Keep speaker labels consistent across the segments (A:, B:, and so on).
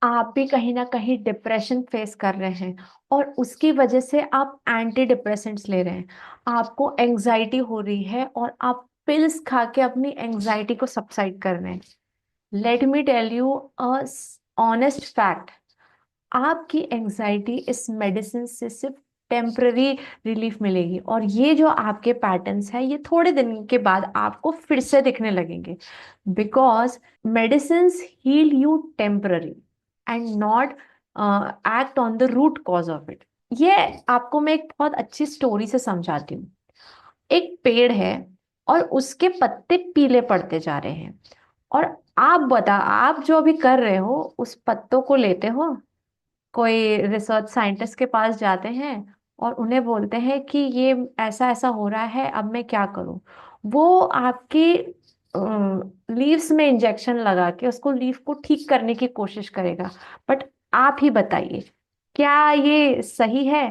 A: आप भी कहीं ना कहीं डिप्रेशन फेस कर रहे हैं और उसकी वजह से आप एंटी डिप्रेसेंट्स ले रहे हैं, आपको एंजाइटी हो रही है और आप पिल्स खा के अपनी एंजाइटी को सबसाइड कर रहे हैं। Let me tell you a honest fact, आपकी एंजाइटी इस मेडिसिन से सिर्फ टेम्पररी रिलीफ मिलेगी और ये जो आपके पैटर्न्स हैं ये थोड़े दिन के बाद आपको फिर से दिखने लगेंगे। Because medicine heal you temporary and not act on the root cause of it. ये आपको मैं एक बहुत अच्छी स्टोरी से समझाती हूँ। एक पेड़ है और उसके पत्ते पीले पड़ते जा रहे हैं, और आप जो अभी कर रहे हो उस पत्तों को लेते हो, कोई रिसर्च साइंटिस्ट के पास जाते हैं और उन्हें बोलते हैं कि ये ऐसा ऐसा हो रहा है, अब मैं क्या करूं। वो आपकी लीव्स में इंजेक्शन लगा के उसको लीफ को ठीक करने की कोशिश करेगा। बट आप ही बताइए, क्या ये सही है?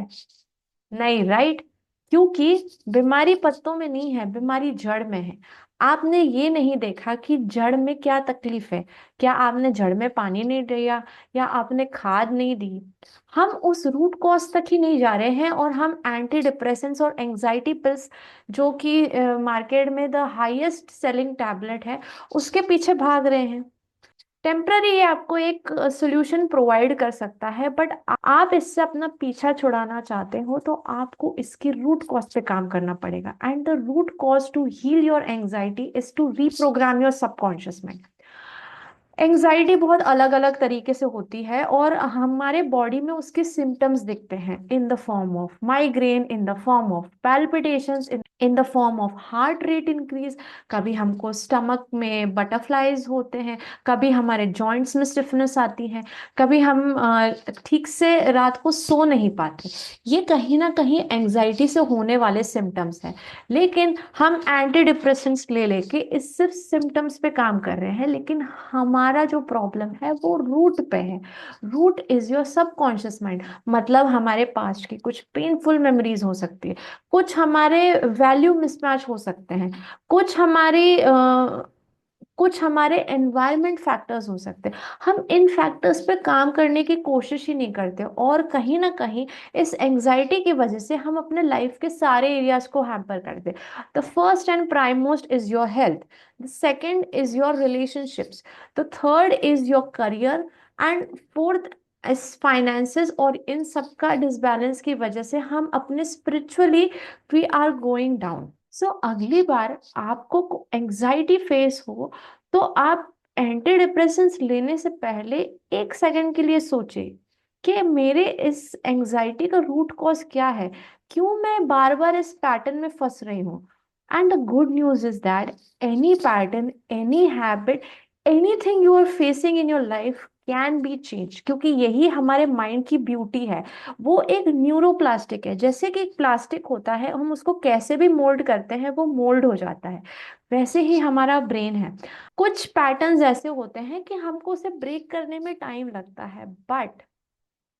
A: नहीं, राइट? क्योंकि बीमारी पत्तों में नहीं है, बीमारी जड़ में है। आपने ये नहीं देखा कि जड़ में क्या तकलीफ है। क्या आपने जड़ में पानी नहीं दिया या आपने खाद नहीं दी? हम उस रूट कॉज तक ही नहीं जा रहे हैं और हम एंटी डिप्रेसेंट्स और एंजाइटी पिल्स, जो कि मार्केट में द हाईएस्ट सेलिंग टैबलेट है, उसके पीछे भाग रहे हैं। टेम्पररी ये आपको एक सोल्यूशन प्रोवाइड कर सकता है, बट आप इससे अपना पीछा छुड़ाना चाहते हो तो आपको इसकी रूट कॉज पे काम करना पड़ेगा। And the root cause to heal your anxiety is to reprogram your subconscious mind. Anxiety बहुत अलग अलग तरीके से होती है और हमारे बॉडी में उसके सिम्टम्स दिखते हैं in the form of migraine, in the form of palpitations, in the form of heart rate increase. कभी हमको स्टमक में बटरफ्लाईज होते हैं, कभी हमारे जॉइंट्स में स्टिफनेस आती है, कभी हम ठीक से रात को सो नहीं पाते। ये कहीं ना कहीं एंजाइटी से होने वाले सिम्टम्स हैं। लेकिन हम एंटी डिप्रेसेंट्स ले लेके इस सिर्फ सिम्टम्स पे काम कर रहे हैं, लेकिन हमारा जो प्रॉब्लम है वो रूट पे है। Root is your subconscious mind. मतलब हमारे पास्ट की कुछ पेनफुल मेमोरीज हो सकती है, कुछ हमारे वैल्यू मिसमैच हो सकते हैं, कुछ हमारी कुछ हमारे एनवायरमेंट फैक्टर्स हो सकते हैं। हम इन फैक्टर्स पे काम करने की कोशिश ही नहीं करते और कहीं ना कहीं इस एंजाइटी की वजह से हम अपने लाइफ के सारे एरियाज को हैम्पर करते हैं। The first and prime most is your health, the second is your relationships, the third is your career, and fourth इस फाइनेंसेस। और इन सब का डिसबैलेंस की वजह से हम अपने spiritually we are going down. So अगली बार आपको एंजाइटी फेस हो तो आप एंटी डिप्रेशंस लेने से पहले एक सेकंड के लिए सोचिए कि मेरे इस एंजाइटी का रूट कॉज क्या है, क्यों मैं बार बार इस पैटर्न में फंस रही हूँ। And the good news is that any pattern, any habit, anything you are facing in your life can be change, क्योंकि यही हमारे माइंड की ब्यूटी है। वो एक न्यूरोप्लास्टिक है। जैसे कि एक प्लास्टिक होता है, हम उसको कैसे भी मोल्ड करते हैं वो मोल्ड हो जाता है, वैसे ही हमारा ब्रेन है। कुछ पैटर्न्स ऐसे होते हैं कि हमको उसे ब्रेक करने में टाइम लगता है,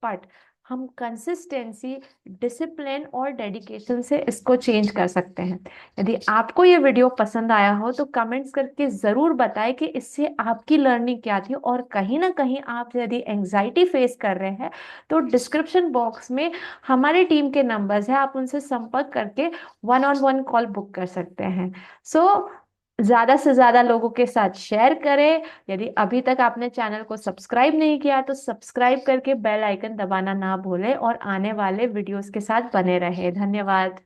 A: बट हम कंसिस्टेंसी, डिसिप्लिन और डेडिकेशन से इसको चेंज कर सकते हैं। यदि आपको ये वीडियो पसंद आया हो तो कमेंट्स करके ज़रूर बताएं कि इससे आपकी लर्निंग क्या थी। और कहीं ना कहीं आप यदि एंजाइटी फेस कर रहे हैं तो डिस्क्रिप्शन बॉक्स में हमारी टीम के नंबर्स हैं, आप उनसे संपर्क करके one on one call book कर सकते हैं। सो ज़्यादा से ज़्यादा लोगों के साथ शेयर करें। यदि अभी तक आपने चैनल को सब्सक्राइब नहीं किया तो सब्सक्राइब करके बेल आइकन दबाना ना भूलें और आने वाले वीडियोस के साथ बने रहे। धन्यवाद।